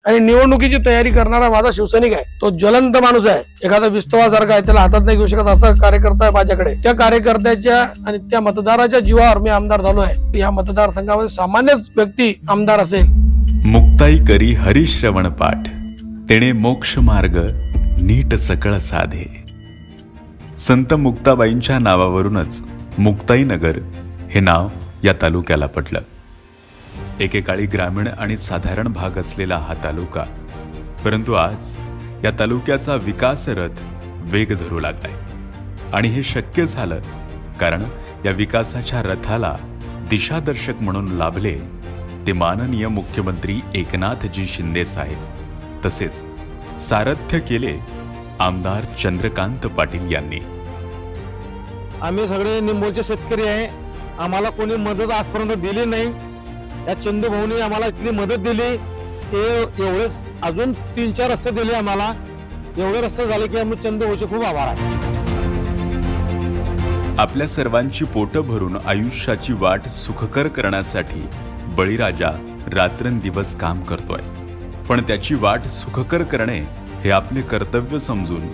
आणि निवडणुकीची तयारी करणारा माझा शिवसैनिक आहे, तो ज्वलंत माणूस आहे, एखादा विस्तवासारखा आहे, त्याला हातात नाही घेऊ शकत असा कार्यकर्ता आहे माझ्याकडे। त्या कार्यकर्त्याच्या आणि त्या मतदाराच्या जीवावर मी आमदार झालो आहे। या मतदारसंघामध्ये सामान्यच व्यक्ती आमदार असेल। मुक्ताई करी हरिश्रवण पाठ, तेणे मोक्ष मार्ग नीट सकळ साधे। संत मुक्ताबाईंच्या नावावरूनच मुक्ताईनगर हे नाव या तालुक्याला पडलं। एकेकाळी ग्रामीण आणि साधारण भाग असलेला हा तालुका, परंतु आज या तालुक्याचा विकास रथ वेग धरू लागलाय। आणि हे शक्य झालं कारण या विकासाच्या रथाला दिशादर्शक म्हणून लाभले ते माननीय मुख्यमंत्री एकनाथजी शिंदे साहेब, तसेच सारथ्य केले आमदार चंद्रकांत पाटील यांनी। आम्ही सगळे निंबोचे शेतकरी आहे, आम्हाला कोणी मदत आजपर्यंत दिली नाही। या चंदू भाऊनी आम्हाला इतकी मदत दिली, ते एवढेच अजून 3-4 रस्ते दिले आम्हाला। एवढे रस्ते झाले की आम्ही चंदू भाऊचे खूप आभार आहे। आपल्या सर्वांची पोट भरून आयुष्याची वाट सुखकर करण्यासाठी बळीराजा रात्रंदिवस काम करतोय, पण त्याची वाट सुखकर करणे हे आपले कर्तव्य समजून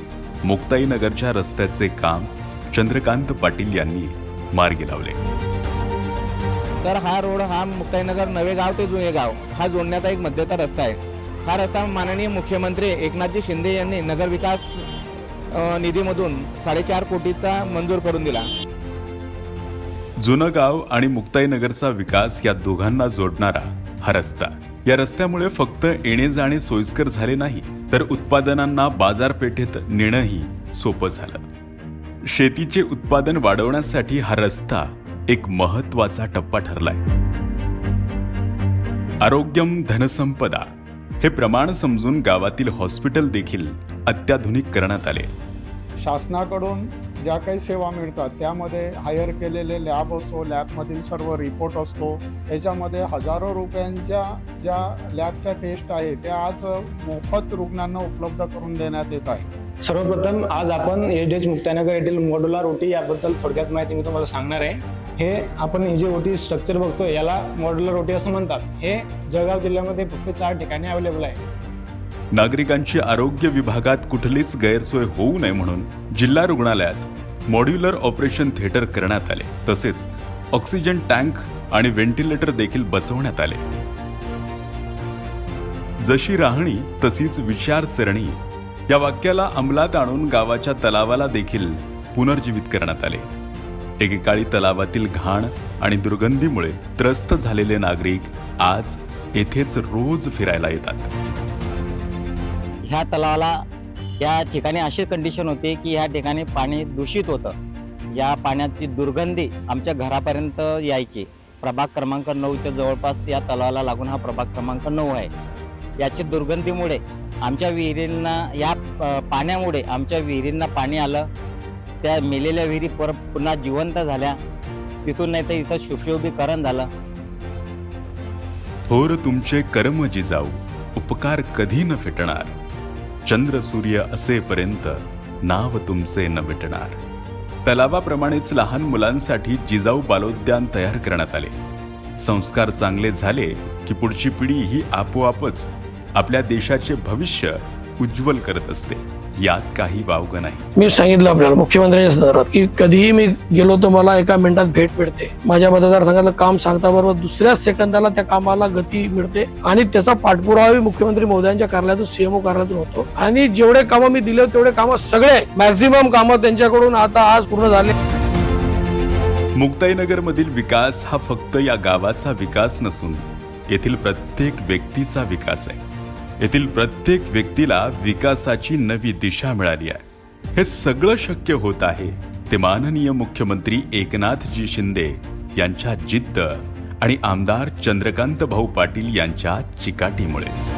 मुक्ताईनगरच्या रस्त्याचे काम चंद्रकांत पाटील यांनी मार्गी लावले। तर हा रोड हा मुक्ताईनगर नवे गाव ते जुने गाव हा जोडण्याचा एक मध्यस्थ रस्ता आहे। हा रस्ता माननीय मुख्यमंत्री एकनाथजी शिंदे यांनी नगर विकास निधीमधून 4.5 कोटीचा मंजूर करून दिला। जुनं गाव आणि मुक्ताईनगरचा विकास या दोघांना जोडणारा हा रस्ता, या रस्त्यामुळे फक्त येणे जाणे सोयीस्कर झाले नाही, तर उत्पादनांना बाजारपेठेत नेणंही सोपं झालं। शेतीचे उत्पादन वाढवण्यासाठी हा रस्ता एक महत्त्वाचा टप्पा ठरलाय। आरोग्यम धनसंपदा हे प्रमाण समजून गावातील हॉस्पिटल देखील अत्याधुनिक करण्यात आले। शासनाकडून ज्या काही सेवा मिळतात त्यामध्ये हायर केलेले लॅब असतो, लॅबमधील सर्व रिपोर्ट असतो, त्याच्यामध्ये हजारो रुपयांच्या ज्या लॅबच्या टेस्ट आहे त्या आज मोफत रुग्णांना उपलब्ध करून देण्यात येत आहे। सर्वप्रथम आज आपण एच मुक्ताईनगर येथील मॉड्युलर ओटी याबद्दल थोडक्यात माहिती मी तुम्हाला सांगणार आहे। हे आपण हे जे ओटी स्ट्रक्चर बघतोय याला मॉड्युलर ओटी असं म्हणतात। हे जळगाव जिल्ह्यामध्ये फक्त 4 ठिकाणी अवेलेबल आहे। नागरिकांची आरोग्य विभागात कुठलीच गैरसोय होऊ नये म्हणून जिल्हा रुग्णालयात मॉड्युलर ऑपरेशन थिएटर करण्यात आले, तसेच ऑक्सिजन टँक आणि व्हेंटिलेटर देखील बसवण्यात आले। जशी राहणी तशीच विचारसरणी या वाक्याला अंमलात आणून गावाच्या तलावाला देखील पुनर्जीवित करण्यात आले। एकेकाळी तलावातील घाण आणि दुर्गंधीमुळे त्रस्त झालेले नागरिक आज येथेच रोज फिरायला येतात। ह्या तलावाला या ठिकाणी अशी कंडिशन होती की ह्या ठिकाणी पाणी दूषित होतं। या पाण्याची दुर्गंधी आमच्या घरापर्यंत यायची। प्रभाग क्रमांक 9च्या जवळपास या तलावाला लागून हा प्रभाग क्रमांक 9 आहे। याची दुर्गंधीमुळे आमच्या विहिरींना या पाण्यामुळे आमच्या विहिरींना पाणी आलं। त्या मेलेल्या विहिरी पुन्हा जिवंत झाल्या, तिथून नाही तर इथं सुशोभीकरण झालं। थोर तुमचे कर्म जिजाऊ उपकार कधी न फिटणार, चंद्र सूर्य असेपर्यंत नाव तुमचे न मिटणार। तलावाप्रमाणेच लहान मुलांसाठी जिजाऊ बालोद्यान तयार करण्यात आले। संस्कार चांगले झाले की पुढची पिढी ही आपोआपच आपल्या देशाचे भविष्य उज्ज्वल करत असते, यात काही वावग नाही। मी सांगितलं आपल्याला मुख्यमंत्र्यांच्या संदर्भात की कधीही मी गेलो तर मला एका मिनिटात भेट मिळते। माझ्या मतदारसंघातलं काम सांगता बरोबर दुसऱ्या सेकंदाला त्या कामाला गती मिळते आणि त्याचा पाठपुरावा मुख्यमंत्री महोदयांच्या कार्यालयातून सीएमओ कार्यालयातून होतो। आणि जेवढे कामं मी दिले तेवढे कामं सगळे मॅक्झिमम कामं त्यांच्याकडून आता आज पूर्ण झाले। मुक्ताईनगर मधील विकास हा फक्त या गावाचा विकास नसून येथील प्रत्येक व्यक्तीचा विकास आहे। येथील प्रत्येक व्यक्तीला विकासाची नवी दिशा मिळाली आहे। हे सगळं शक्य होत आहे ते माननीय मुख्यमंत्री एकनाथजी शिंदे यांच्या जिद्द आणि आमदार चंद्रकांत भाऊ पाटील यांच्या चिकाटीमुळेच।